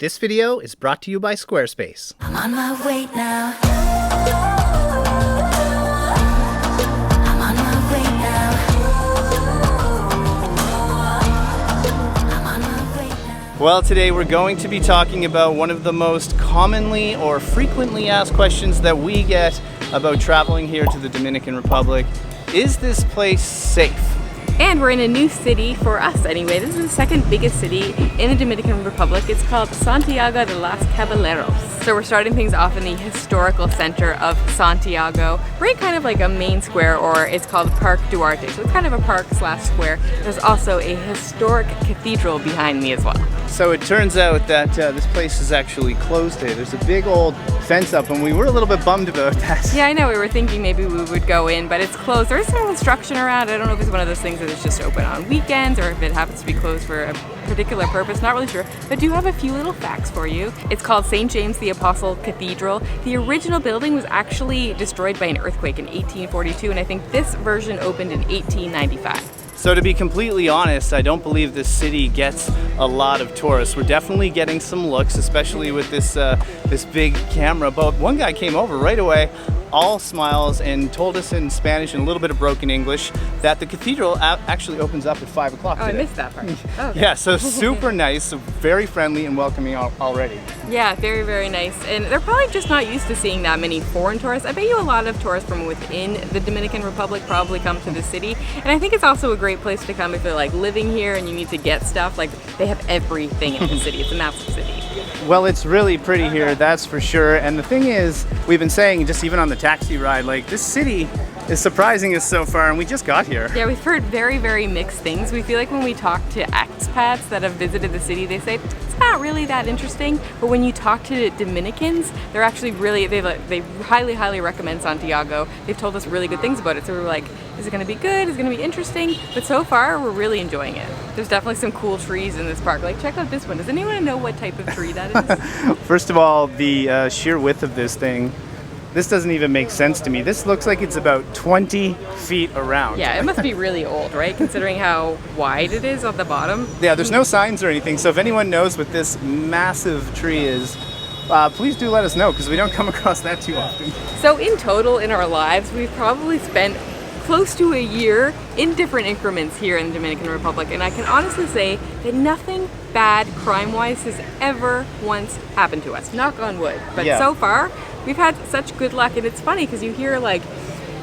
This video is brought to you by Squarespace. I'm on my way now. I'm on my way now. I'm on my way now. Well, today we're going to be talking about one of the most commonly or frequently asked questions that we get about traveling here to the Dominican Republic. Is this place safe? And we're in a new city, for us anyway. This is the second biggest city in the Dominican Republic. It's called Santiago de los Caballeros. So we're starting things off in the Historical Centre of Santiago, right kind of like a main square, or it's called Parque Duarte. So it's kind of a park slash square. There's also a historic cathedral behind me as well. So it turns out that this place is actually closed today. There's a big old fence up and we were a little bit bummed about that. Yeah, I know, we were thinking maybe we would go in, but it's closed. There's some construction around. I don't know if it's one of those things that is just open on weekends or if it happens to be closed for a particular purpose, not really sure, but do have a few little facts for you. It's called St. James the Apostle Cathedral. The original building was actually destroyed by an earthquake in 1842, and I think this version opened in 1895. So to be completely honest, I don't believe this city gets a lot of tourists. We're definitely getting some looks, especially with this this big camera. But one guy came over right away, all smiles, and told us in Spanish and a little bit of broken English that the cathedral actually opens up at 5 o'clock today. I missed that part. Oh, okay. Yeah, so super nice, so very friendly and welcoming already. Yeah, very, very nice. And they're probably just not used to seeing that many foreign tourists. I bet you a lot of tourists from within the Dominican Republic probably come to the city. And I think it's also a great place to come if you're like living here and you need to get stuff. Like, they have everything in the city. It's a massive city. Well, it's really pretty here, that's for sure. And the thing is, we've been saying just even on the taxi ride, like, this city is surprising us so far, and we just got here. Yeah, we've heard very, very mixed things. We feel like when we talk to expats that have visited the city, they say it's not really that interesting. But when you talk to Dominicans, they're actually really, they highly, highly recommend Santiago. They've told us really good things about it. So we were like, is it gonna be good? Is it gonna be interesting? But so far, we're really enjoying it. There's definitely some cool trees in this park. Like, check out this one. Does anyone know what type of tree that is? First of all, the sheer width of this thing, this doesn't even make sense to me. This looks like it's about 20 feet around. Yeah, it must be really old, right? Considering how wide it is on the bottom. Yeah, there's no signs or anything, so if anyone knows what this massive tree is, please do let us know, because we don't come across that too often. So in total in our lives, we've probably spent close to a year in different increments here in the Dominican Republic, and I can honestly say that nothing bad crime-wise has ever once happened to us. Knock on wood. But yeah. So far, we've had such good luck, and it's funny because you hear like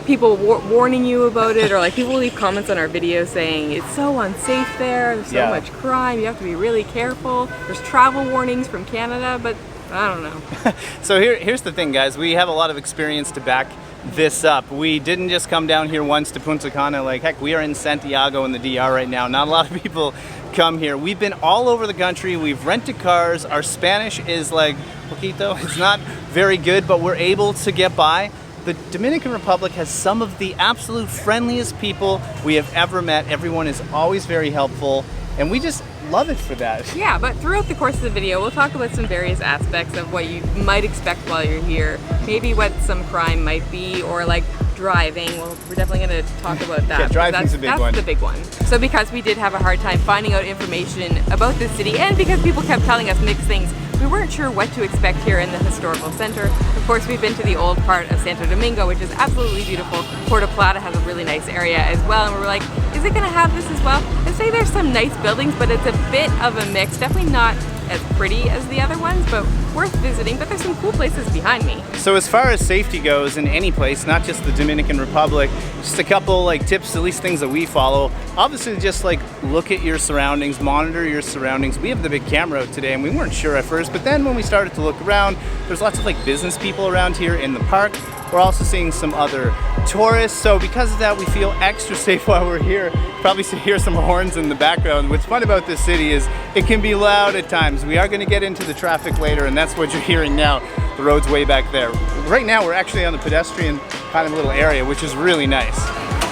people warning you about it, or like people leave comments on our videos saying it's so unsafe there's so much crime, you have to be really careful. There's travel warnings from Canada, but I don't know. So here's the thing, guys. We have a lot of experience to back this up. We didn't just come down here once to Punta Cana. Like, heck, we are in Santiago in the DR right now. Not a lot of people come here. We've been all over the country. We've rented cars. Our Spanish is like poquito. It's not very good, but we're able to get by. The Dominican Republic has some of the absolute friendliest people we have ever met. Everyone is always very helpful, and we just love it for that. Yeah, but throughout the course of the video, we'll talk about some various aspects of what you might expect while you're here. Maybe what some crime might be, or like driving. Well, we're definitely going to talk about that. Yeah, driving's a big one. That's the big one. So because we did have a hard time finding out information about this city, and because people kept telling us mixed things, we weren't sure what to expect here in the historical center. Of course, we've been to the old part of Santo Domingo, which is absolutely beautiful. Puerto Plata has a really nice area as well, and we were like, is it going to have this as well? I'd say there's some nice buildings, but it's a bit of a mix. Definitely not as pretty as the other ones, but worth visiting. But there's some cool places behind me. So as far as safety goes in any place, not just the Dominican Republic, just a couple like tips, at least things that we follow. Obviously, just like look at your surroundings, monitor your surroundings. We have the big camera out today and we weren't sure at first, but then when we started to look around, there's lots of like business people around here in the park. We're also seeing some other tourists, so because of that we feel extra safe while we're here. Probably hear some horns in the background. What's fun about this city is it can be loud at times. We are going to get into the traffic later, and that's what you're hearing now. The road's way back there. Right now we're actually on the pedestrian kind of little area, which is really nice.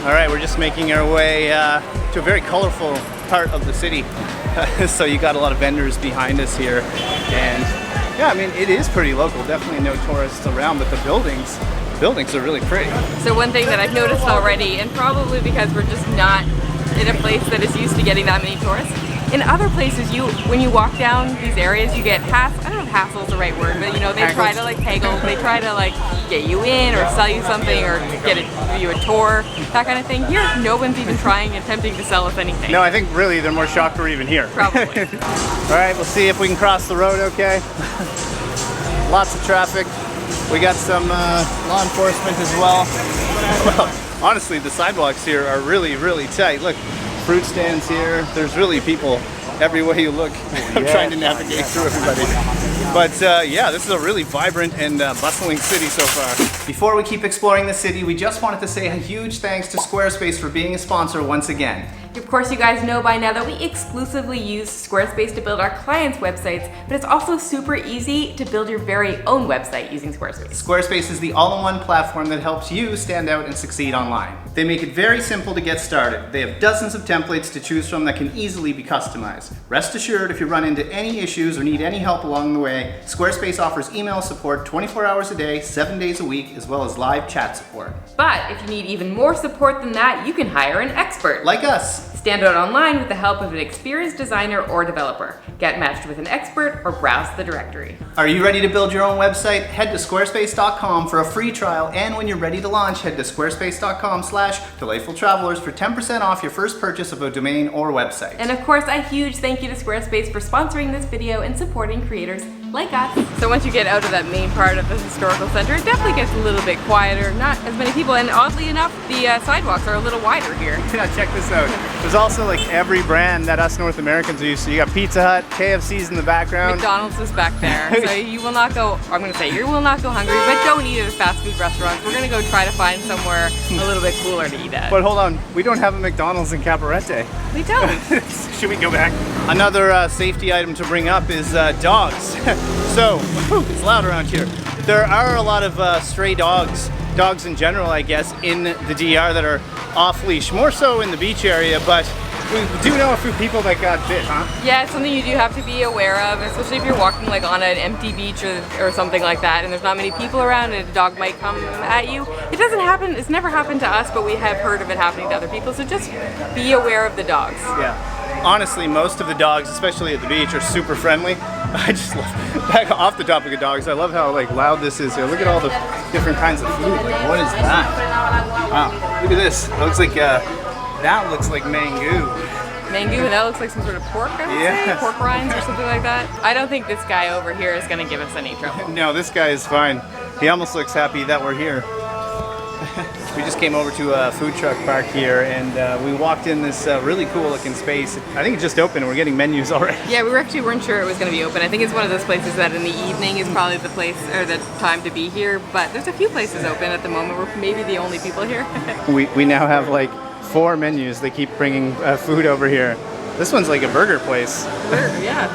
All right, we're just making our way to a very colorful part of the city. So you got a lot of vendors behind us here, and yeah, I mean, it is pretty local. Definitely no tourists around, but the buildings are really pretty. So one thing that I've noticed already, and probably because we're just not in a place that is used to getting that many tourists, In other places, when you walk down these areas, you get I don't know if hassle's the right word, but you know, they try to like haggle, they try to like get you in or sell you something or give you a tour, that kind of thing. Here, no one's even attempting to sell us anything. No, I think really they're more shocked we're even here. Probably. All right, we'll see if we can cross the road okay. Lots of traffic. We got some law enforcement as well. Well, honestly, the sidewalks here are really, really tight. Look, fruit stands here. There's really people every way you look. I'm trying to navigate through everybody. But yeah, this is a really vibrant and bustling city so far. Before we keep exploring the city, we just wanted to say a huge thanks to Squarespace for being a sponsor once again. Of course, you guys know by now that we exclusively use Squarespace to build our clients' websites, but it's also super easy to build your very own website using Squarespace. Squarespace is the all-in-one platform that helps you stand out and succeed online. They make it very simple to get started. They have dozens of templates to choose from that can easily be customized. Rest assured, if you run into any issues or need any help along the way, Squarespace offers email support 24 hours a day, 7 days a week, as well as live chat support. But if you need even more support than that, you can hire an expert. Like us. Stand out online with the help of an experienced designer or developer. Get matched with an expert or browse the directory. Are you ready to build your own website? Head to squarespace.com for a free trial, and when you're ready to launch, head to squarespace.com/delightfultravelers for 10% off your first purchase of a domain or website. And of course, a huge thank you to Squarespace for sponsoring this video and supporting creators like us. So once you get out of that main part of the historical center, it definitely gets a little bit quieter, not as many people, and oddly enough, the sidewalks are a little wider here. Yeah, check this out. There's also like every brand that us North Americans are used to. You got Pizza Hut, KFC's in the background. McDonald's is back there, so you will not go, I'm gonna say, you will not go hungry, but don't eat at a fast food restaurant. We're gonna go try to find somewhere a little bit cooler to eat at. But hold on, we don't have a McDonald's in Cabarete. We don't. Should we go back? Another safety item to bring up is dogs. So, it's loud around here. There are a lot of stray dogs in general, I guess, in the DR that are off leash, more so in the beach area, but we do know a few people that got bit, huh? Yeah, it's something you do have to be aware of, especially if you're walking like on an empty beach or something like that, and there's not many people around and a dog might come at you. It doesn't happen, it's never happened to us, but we have heard of it happening to other people, so just be aware of the dogs. Yeah. Honestly, most of the dogs, especially at the beach, are super friendly. I just love, back off the topic of dogs, I love how like loud this is here. Look at all the different kinds of food. Like, what is that? Wow, look at this. It looks like, that looks like mango. Mango, and that looks like some sort of pork, I would say, pork rinds or something like that. I don't think this guy over here is gonna give us any trouble. No, this guy is fine. He almost looks happy that we're here. We just came over to a food truck park here, and we walked in this really cool looking space. I think it just opened and we're getting menus already. Yeah, we weren't sure it was going to be open. I think it's one of those places that in the evening is probably the place or the time to be here, but there's a few places open at the moment. We're maybe the only people here. we now have like 4 menus. They keep bringing food over here. This one's like a burger place. Burger, yeah.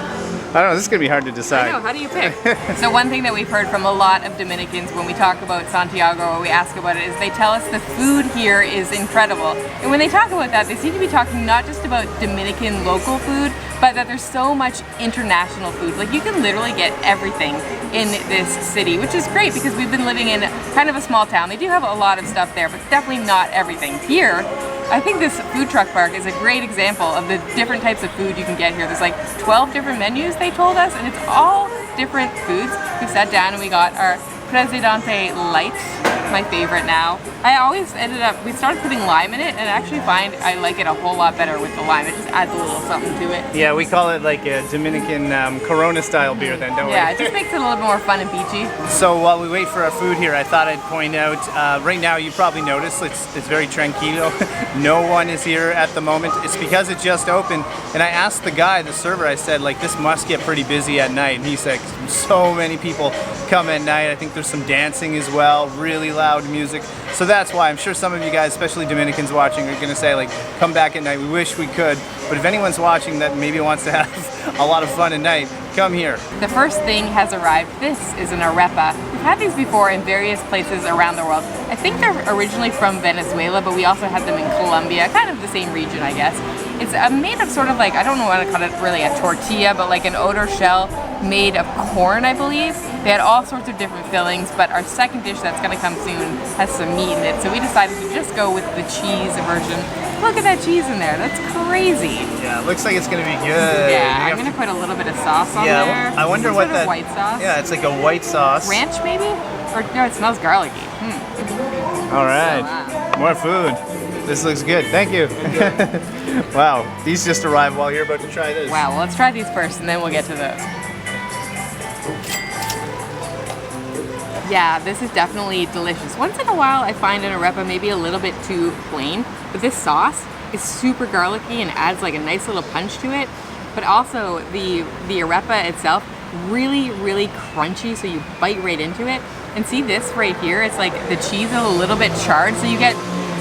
I don't know, this is going to be hard to decide. I know, how do you pick? So one thing that we've heard from a lot of Dominicans when we talk about Santiago or we ask about it is they tell us the food here is incredible. And when they talk about that, they seem to be talking not just about Dominican local food, but that there's so much international food. Like you can literally get everything in this city, which is great because we've been living in kind of a small town. They do have a lot of stuff there, but definitely not everything. Here, I think this food truck park is a great example of the different types of food you can get here. There's like 12 different menus, they told us, and it's all different foods. We sat down and we got our Presidente Light, my favorite now. We started putting lime in it, and I actually find I like it a whole lot better with the lime. It just adds a little something to it. Yeah, we call it like a Dominican Corona style beer then, don't we? Yeah, it just makes it a little bit more fun and beachy. So while we wait for our food here, I thought I'd point out, right now you probably noticed it's very tranquilo. No one is here at the moment. It's because it just opened, and I asked the guy, the server, I said like this must get pretty busy at night, and he said so many people come at night. I think there's some dancing as well, really loud music. So that's why I'm sure some of you guys, especially Dominicans watching, are going to say like, come back at night. We wish we could. But if anyone's watching that maybe wants to have a lot of fun at night, come here. The first thing has arrived. This is an arepa. We've had these before in various places around the world. I think they're originally from Venezuela, but we also had them in Colombia, kind of the same region, I guess. It's made of sort of like, I don't know what to call it really, a tortilla, but like an outer shell made of corn, I believe. They had all sorts of different fillings, but our second dish that's gonna come soon has some meat in it. So we decided to just go with the cheese version. Look at that cheese in there, that's crazy. Yeah, it looks like it's gonna be good. Yeah, I'm gonna put a little bit of sauce on there. Yeah, I wonder what that. White sauce. Yeah, it's like a white sauce. Ranch maybe? Or no, it smells garlicky. All right, So, more food. This looks good. Thank you. Wow, these just arrived while you're about to try this. wow, well let's try these first and then we'll get to those. Yeah, this is definitely delicious. Once in a while I find an arepa maybe a little bit too plain, but this sauce is super garlicky and adds like a nice little punch to it. But also the arepa itself, really, really crunchy, so you bite right into it. And see this right here, it's like the cheese is a little bit charred, so you get,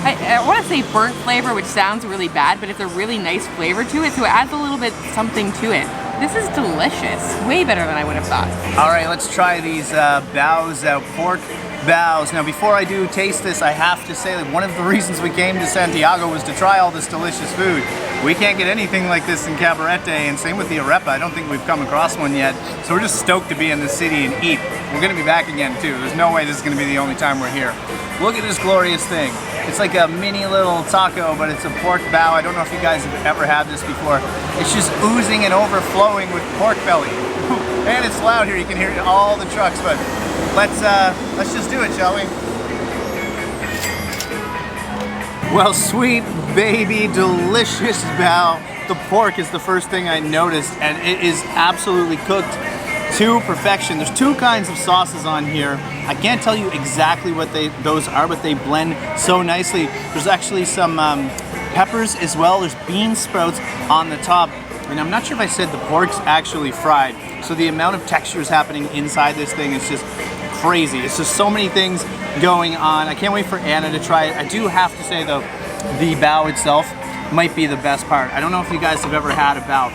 I want to say burnt flavor, which sounds really bad, but it's a really nice flavor to it, so it adds a little bit something to it. This is delicious, way better than I would have thought. All right, let's try these baos out, pork baos. Now, before I do taste this, I have to say that one of the reasons we came to Santiago was to try all this delicious food. We can't get anything like this in Cabarete, and same with the arepa. I don't think we've come across one yet, so we're just stoked to be in the city and eat. We're gonna be back again too. There's no way this is gonna be the only time we're here. Look at this glorious thing. It's like a mini little taco, but it's a pork bao. I don't know if you guys have ever had this before. It's just oozing and overflowing with pork belly. And it's loud here, you can hear all the trucks, but let's just do it, shall we? Well, sweet baby, delicious bao. The pork is the first thing I noticed, and it is absolutely cooked to perfection. There's two kinds of sauces on here. I can't tell you exactly what those are, but they blend so nicely. There's actually some peppers as well. There's bean sprouts on the top. And I'm not sure if I said the pork's actually fried. So the amount of texture is happening inside this thing is just crazy. It's just so many things going on. I can't wait for Anna to try it. I do have to say though, the bao itself might be the best part. I don't know if you guys have ever had a bao.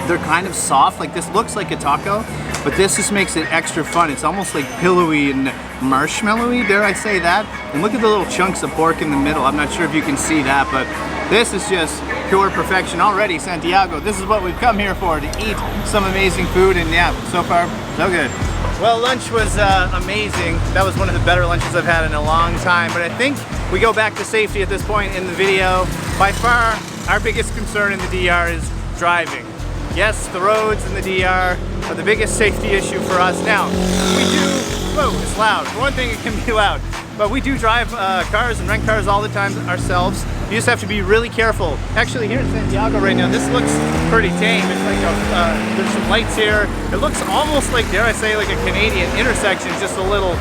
They're kind of soft, like this looks like a taco, but this just makes it extra fun. It's almost like pillowy and marshmallowy, dare I say that? And look at the little chunks of pork in the middle. I'm not sure if you can see that, but this is just pure perfection already, Santiago. This is what we've come here for, to eat some amazing food, and yeah, so far, so good. Well, lunch was amazing. That was one of the better lunches I've had in a long time, but I think we go back to safety at this point in the video. By far, our biggest concern in the DR is driving. Yes, the roads in the DR are the biggest safety issue for us. Now, we do, whoa, it's loud. For one thing, it can be loud, but we do drive cars and rent cars all the time ourselves. You just have to be really careful. Actually, here in Santiago right now, this looks pretty tame. It's like there's some lights here. It looks almost like, dare I say, like a Canadian intersection, just a little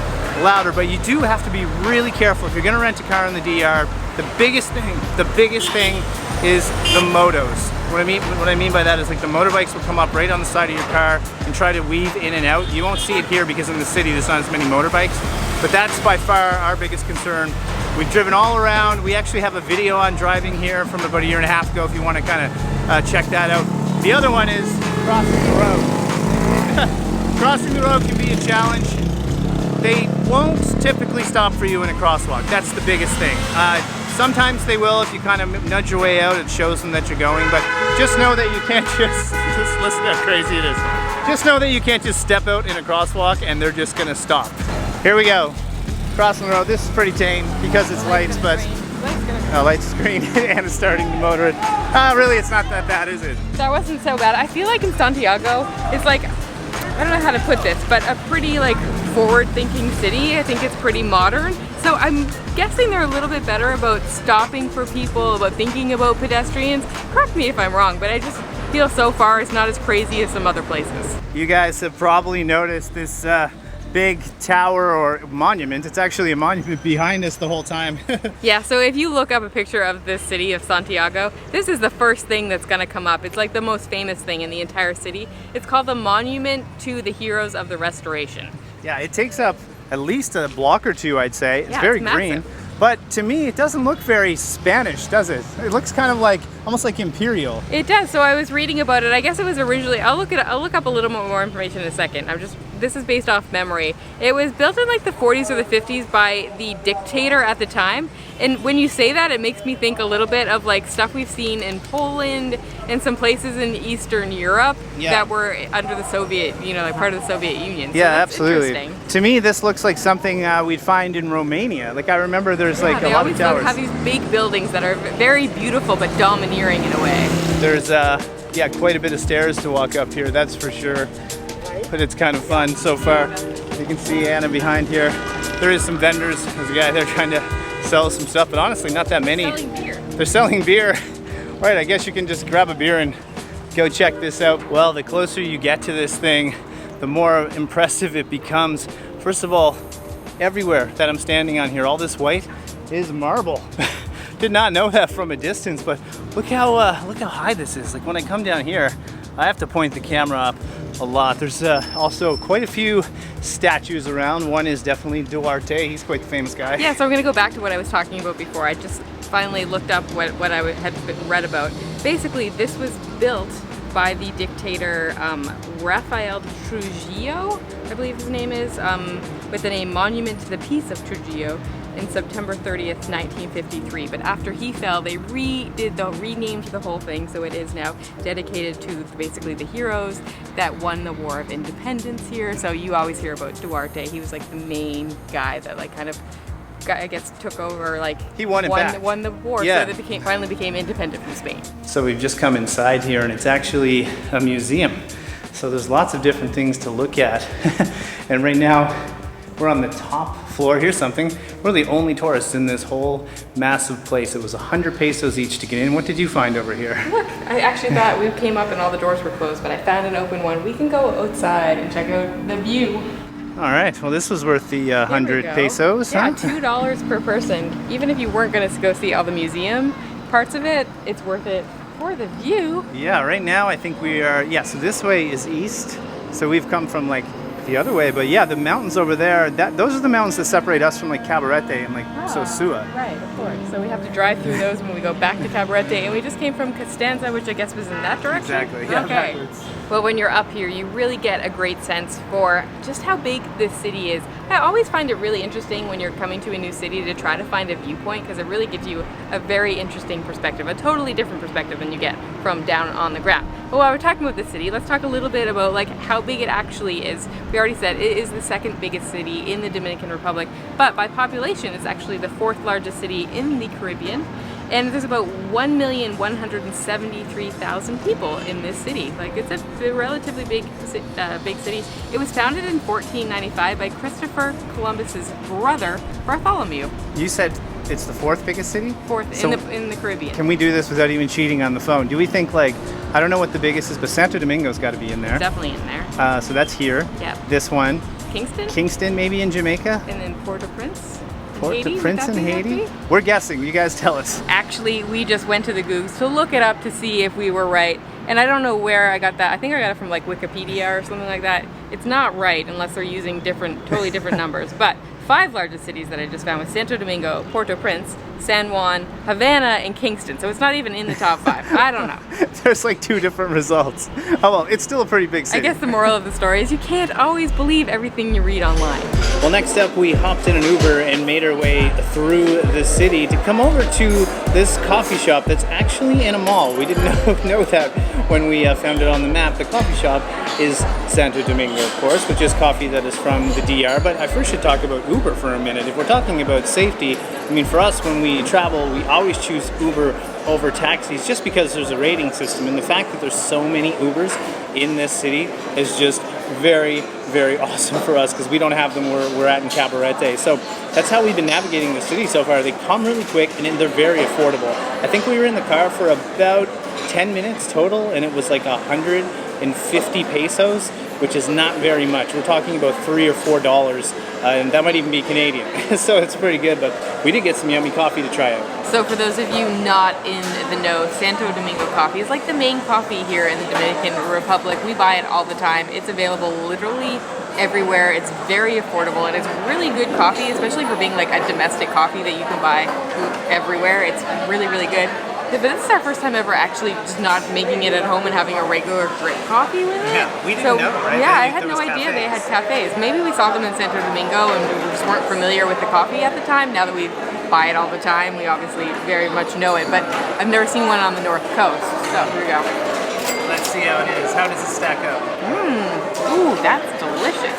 louder, but you do have to be really careful. If you're gonna rent a car in the DR, the biggest thing is the motos. What I mean by that is like the motorbikes will come up right on the side of your car and try to weave in and out. You won't see it here because in the city there's not as many motorbikes, but that's by far our biggest concern. We've driven all around. We actually have a video on driving here from about a year and a half ago if you want to kind of check that out. The other one is crossing the road. Crossing the road can be a challenge. They won't typically stop for you in a crosswalk. That's the biggest thing. Sometimes they will if you kind of nudge your way out. It shows them that you're going, but just know that you can't just listen to how crazy it is. Just know that you can't just step out in a crosswalk and they're just gonna stop. Here we go. Crossing the road. This is pretty tame because it's lights, but lights green and it's starting to motor it. Really, it's not that bad, is it? That wasn't so bad. I feel like in Santiago, it's like, I don't know how to put this, but a pretty like forward-thinking city. I think it's pretty modern. So I'm guessing they're a little bit better about stopping for people, about thinking about pedestrians. Correct me if I'm wrong, but I just feel so far it's not as crazy as some other places. You guys have probably noticed this big tower or monument. It's actually a monument behind us the whole time. Yeah, so if you look up a picture of this city of Santiago, this is the first thing that's gonna come up. It's like the most famous thing in the entire city. It's called the Monument to the Heroes of the Restoration. Yeah, it takes up at least a block or two, I'd say. It's very green. But to me, it doesn't look very Spanish, does it? It looks kind of like, almost like imperial. It does. So I was reading about it. I guess it was originally, I'll look up a little more information in a second. I'm just this is based off memory. It was built in like the 40s or the 50s by the dictator at the time. And when you say that, it makes me think a little bit of like stuff we've seen in Poland and some places in Eastern Europe that were under the Soviet, like part of the Soviet Union. So Yeah, that's absolutely. interesting. To me, this looks like something we'd find in Romania. Like I remember there's like a lot of They towers. always have these big buildings that are very beautiful but domineering in a way. There's quite a bit of stairs to walk up here, that's for sure. But it's kind of fun so far. You can see Anna behind here. There is some vendors. There's a guy there trying to sell some stuff, but honestly, not that many. Selling beer. They're selling beer. Right, I guess you can just grab a beer and go check this out. Well, the closer you get to this thing, the more impressive it becomes. First of all, everywhere that I'm standing on here, all this white is marble. Did not know that from a distance, but look how high this is. Like when I come down here, I have to point the camera up a lot. There's also quite a few statues around. One is definitely Duarte. He's quite the famous guy. Yeah, so I'm going to go back to what I was talking about before. I just finally looked up what I had read about. Basically, this was built by the dictator Rafael Trujillo, I believe his name is, with the name Monument to the Peace of Trujillo in September 30th, 1953. But after he fell, they renamed the whole thing, so it is now dedicated to basically the heroes that won the War of Independence here. So you always hear about Duarte. He was like the main guy that like kind of, I guess, took over, like he won the war, yeah. so they finally became independent from Spain. So we've just come inside here, and it's actually a museum. So there's lots of different things to look at. And right now, we're on the top floor. Here's something. We're the only tourists in this whole massive place. It was 100 pesos each to get in. What did you find over here? Look, I actually thought we came up and all the doors were closed, but I found an open one. We can go outside and check out the view. All right. Well, this was worth the 100 pesos, Yeah, huh? $2 per person. Even if you weren't going to go see all the museum parts of it, it's worth it for the view. Yeah, right now I think we are, so this way is east. So we've come from like the other way, but yeah, the mountains over there, those are the mountains that separate us from like Cabarete and like Sosua. Right, of course. So we have to drive through those when we go back to Cabarete, and we just came from Costanza, which I guess was in that direction? Exactly, yeah, okay. backwards. Well, when you're up here, you really get a great sense for just how big this city is. I always find it really interesting when you're coming to a new city to try to find a viewpoint, because it really gives you a very interesting perspective, a totally different perspective than you get from down on the ground. But while we're talking about the city, let's talk a little bit about like how big it actually is. We already said it is the second biggest city in the Dominican Republic, but by population, it's actually the fourth largest city in the Caribbean. And there's about 1,173,000 people in this city. Like, it's a relatively big city. It was founded in 1495 by Christopher Columbus's brother, Bartholomew. You said it's the fourth biggest city? Fourth So in the Caribbean. Can we do this without even cheating on the phone? Do we think like, I don't know what the biggest is, but Santo Domingo's got to be in there. Definitely in there. So that's here. Yeah. This one. Kingston, maybe in Jamaica. and then Port-au-Prince. Port-au-Prince in Haiti? We're guessing. You guys tell us. Actually, we just went to the Googs to look it up to see if we were right. And I don't know where I got that. I think I got it from like Wikipedia or something like that. It's not right unless they're using totally different numbers. But 5 largest cities that I just found was Santo Domingo, Port-au-Prince, San Juan, Havana, and Kingston. So it's not even in the top 5. I don't know. There's like 2 different results. Oh well, it's still a pretty big city. I guess the moral of the story is you can't always believe everything you read online. Well, next up we hopped in an Uber and made our way through the city to come over to this coffee shop that's actually in a mall. We didn't know that when we found it on the map. The coffee shop is Santo Domingo, of course, which is coffee that is from the DR. But I first should talk about Uber for a minute. If we're talking about safety, I mean, for us, when we travel, we always choose Uber over taxis just because there's a rating system. And the fact that there's so many Ubers in this city is just very, very awesome for us because we don't have them where we're at in Cabarete. So that's how we've been navigating the city so far. They come really quick and they're very affordable. I think we were in the car for about 10 minutes total and it was like 150 pesos, which is not very much. We're talking about $3 or $4, and that might even be Canadian. So it's pretty good, but we did get some yummy coffee to try out. So for those of you not in the know, Santo Domingo Coffee is like the main coffee here in the Dominican Republic. We buy it all the time. It's available literally everywhere. It's very affordable and it's really good coffee, especially for being like a domestic coffee that you can buy everywhere. It's really, really good. But this is our first time ever actually just not making it at home and having a regular drip coffee with it. Yeah, we didn't know, right? Yeah, I There had no was idea they had cafes. cafes. Maybe we saw them in Santo Domingo and we just weren't familiar with the coffee at the time. Now that we buy it all the time, we obviously very much know it. But I've never seen one on the North Coast. So here we go. Let's see how it is. How does it stack up? Ooh, that's delicious.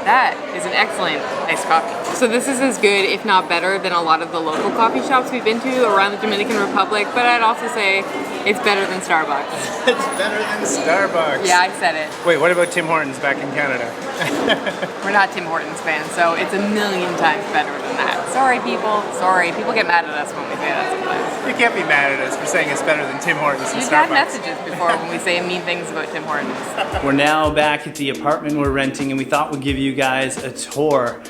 That is an excellent iced coffee. So this is as good, if not better, than a lot of the local coffee shops we've been to around the Dominican Republic, but I'd also say it's better than Starbucks. It's better than Starbucks. Yeah, I said it. Wait, what about Tim Hortons back in Canada? We're not Tim Hortons fans, so it's a million times better than that. Sorry, people. Sorry. People get mad at us when we say that sometimes. You can't be mad at us for saying it's better than Tim Hortons and You've Starbucks. had messages before when we say mean things about Tim Hortons. We're now back at the apartment we're renting, and we thought we'd give you guys a tour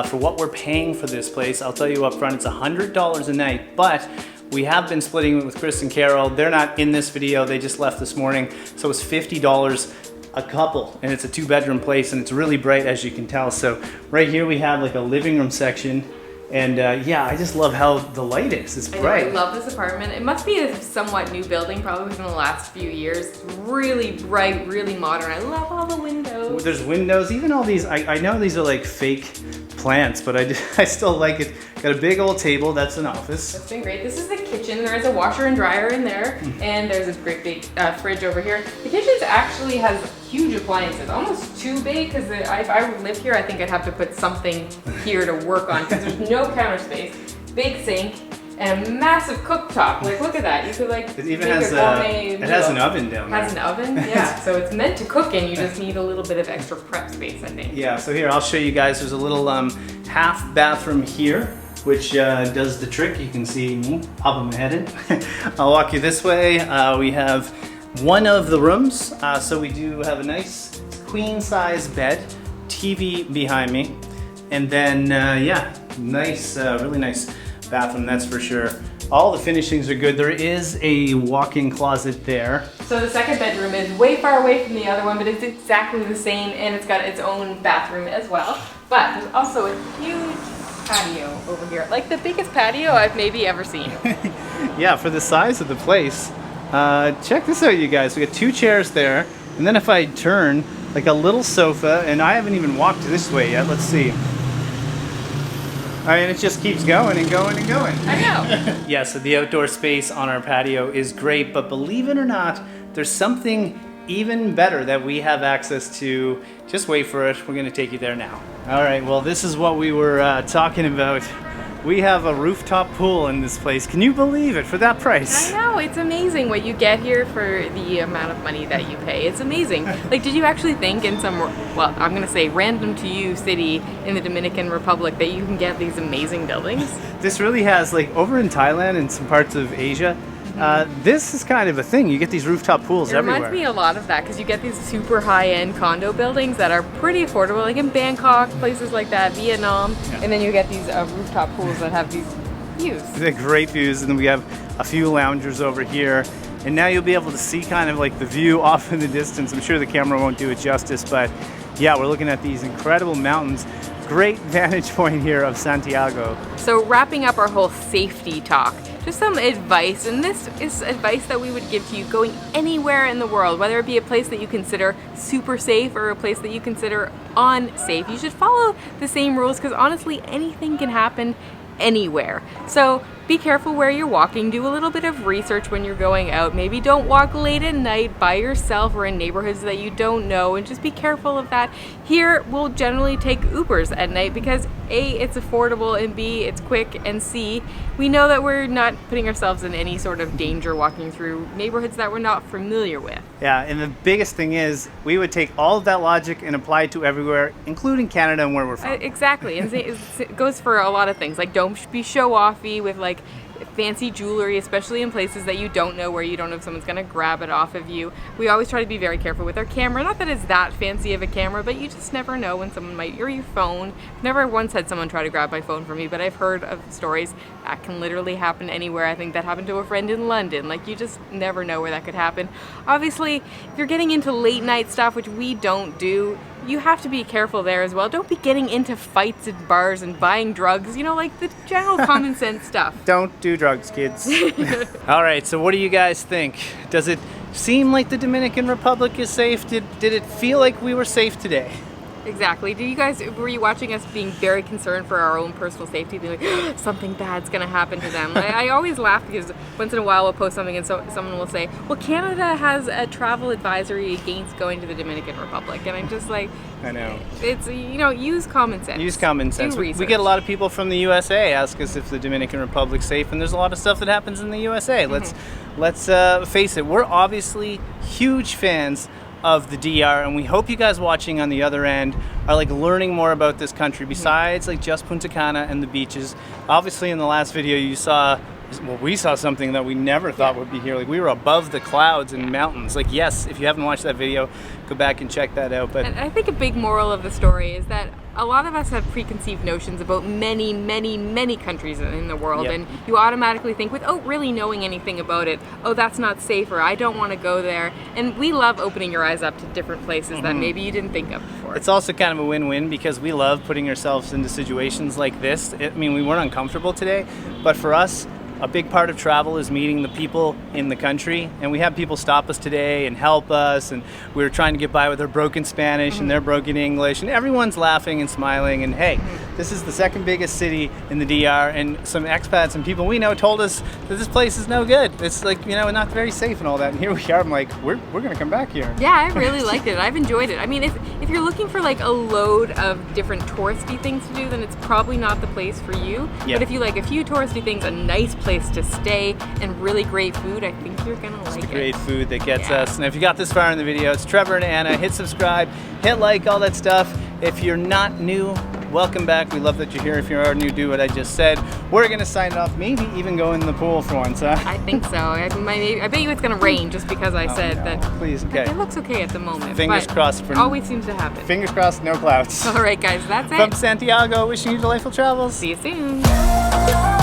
for what we're paying for this place. I'll tell you up front, it's $100 a night, but we have been splitting it with Chris and Carol. They're not in this video, they just left this morning, so it's $50 a couple, and it's a 2-bedroom place, and it's really bright, as you can tell. So right here we have like a living room section, and yeah, I just love how the light is. It's bright. I love this apartment. It must be a somewhat new building, probably within the last few years. It's really bright, really modern. I love all the windows. There's windows, even all these, I know these are like fake plants, but I still like it. Got a big old table, that's an office. That's been great. This is the kitchen. There is a washer and dryer in there, and there's a great big fridge over here. The kitchen actually has huge appliances, almost too big, because if I lived here, I think I'd have to put something here to work on, because there's no counter space, big sink, and a massive cooktop. Like, look at that. You could like It even make has a gourmet it has an meal. oven down there. Has an oven? Yeah. So it's meant to cook in. You just need a little bit of extra prep space, I think. Yeah, so here, I'll show you guys. There's a little half bathroom here, which does the trick. You can see me popping my head in. I'll walk you this way. We have one of the rooms. So we do have a nice queen size bed, TV behind me, and then yeah, nice, really nice bathroom, that's for sure. All the finishings are good. There is a walk-in closet there. So the second bedroom is way far away from the other one, but it's exactly the same, and it's got its own bathroom as well. But there's also a huge patio over here, like the biggest patio I've maybe ever seen. Yeah, for the size of the place. Check this out, you guys. We got 2 chairs there, and then if I turn, like a little sofa, and I haven't even walked this way yet. Let's see. I mean, it just keeps going and going and going. I know. Yeah, so the outdoor space on our patio is great, but believe it or not, there's something even better that we have access to. Just wait for it. We're gonna take you there now. All right, well, this is what we were talking about. We have a rooftop pool in this place. Can you believe it for that price? I know, it's amazing what you get here for the amount of money that you pay. It's amazing. Like, did you actually think in some, well, I'm gonna say random to you city in the Dominican Republic that you can get these amazing buildings? This really has, like, over in Thailand and some parts of Asia, this is kind of a thing. You get these rooftop pools It everywhere. reminds me a lot of that, because you get these super high-end condo buildings that are pretty affordable, like in Bangkok, places like that, Vietnam, and then you get these rooftop pools that have these views. They're great views, and then we have a few loungers over here. And now you'll be able to see kind of like the view off in the distance. I'm sure the camera won't do it justice, but yeah, we're looking at these incredible mountains. Great vantage point here of Santiago. So wrapping up our whole safety talk, just some advice, and this is advice that we would give to you going anywhere in the world, whether it be a place that you consider super safe or a place that you consider unsafe. You should follow the same rules, because honestly, anything can happen anywhere. So be careful where you're walking, do a little bit of research when you're going out, maybe don't walk late at night by yourself or in neighborhoods that you don't know, and just be careful of that. Here we'll generally take Ubers at night because A, it's affordable, and B, it's quick, and C, we know that we're not putting ourselves in any sort of danger walking through neighborhoods that we're not familiar with. Yeah, and the biggest thing is we would take all of that logic and apply it to everywhere, including Canada and where we're from. Exactly, and it goes for a lot of things, like don't be show-offy with like fancy jewelry, especially in places that you don't know, where you don't know if someone's gonna grab it off of you. We always try to be very careful with our camera. Not that it's that fancy of a camera, but you just never know when someone might, or your phone. I've never once had someone try to grab my phone from me, but I've heard of stories that can literally happen anywhere. I think that happened to a friend in London. Like, you just never know where that could happen. Obviously, if you're getting into late night stuff, which we don't do, you have to be careful there as well. Don't be getting into fights at bars and buying drugs, you know, like the general common sense stuff. Don't do drugs, kids. All right, so what do you guys think? Does it seem like the Dominican Republic is safe? Did it feel like we were safe today? Exactly. Were you watching us being very concerned for our own personal safety, being like, something bad's gonna happen to them? I always laugh because once in a while we'll post something and someone will say, well, Canada has a travel advisory against going to the Dominican Republic. And I'm just like, I know. It's, you know, use common sense. Use common sense. We get a lot of people from the USA ask us if the Dominican Republic's safe, and there's a lot of stuff that happens in the USA. Let's face it, we're obviously huge fans of the DR, and we hope you guys watching on the other end are like learning more about this country besides like just Punta Cana and the beaches. Obviously in the last video you saw, well, we saw something that we never thought would be here. Like we were above the clouds and mountains. Like, yes, if you haven't watched that video, go back and check that out. But and I think a big moral of the story is that a lot of us have preconceived notions about many, many, many countries in the world, and you automatically think, without really knowing anything about it, oh, that's not safe, or I don't want to go there. And we love opening your eyes up to different places that maybe you didn't think of before. It's also kind of a win-win because we love putting ourselves into situations like this. I mean, we weren't uncomfortable today, but for us, a big part of travel is meeting the people in the country, and we had people stop us today and help us, and we were trying to get by with our broken Spanish and their broken English, and everyone's laughing and smiling, and hey, this is the second biggest city in the DR, and some expats and people we know told us that this place is no good. It's like, you know, not very safe and all that, and here we are. I'm like, we're gonna come back here. Yeah, I really liked it. I've enjoyed it. I mean, if you're looking for like a load of different touristy things to do, then it's probably not the place for you. But if you like a few touristy things, a nice place to stay, and really great food, I think you're gonna like it. It's the great food that gets us. And if you got this far in the video, it's Trevor and Anna. Hit subscribe, hit like, all that stuff. If you're not new, welcome back. We love that you're here. If you are new, do what I just said. We're gonna sign it off, maybe even go in the pool for once, huh? I think so. I bet you it's gonna rain just because I said that. Please, okay. It looks okay at the moment. Fingers crossed. Always seems to happen. Fingers crossed, no clouds. All right, guys, that's it. From Santiago, wishing you delightful travels. See you soon.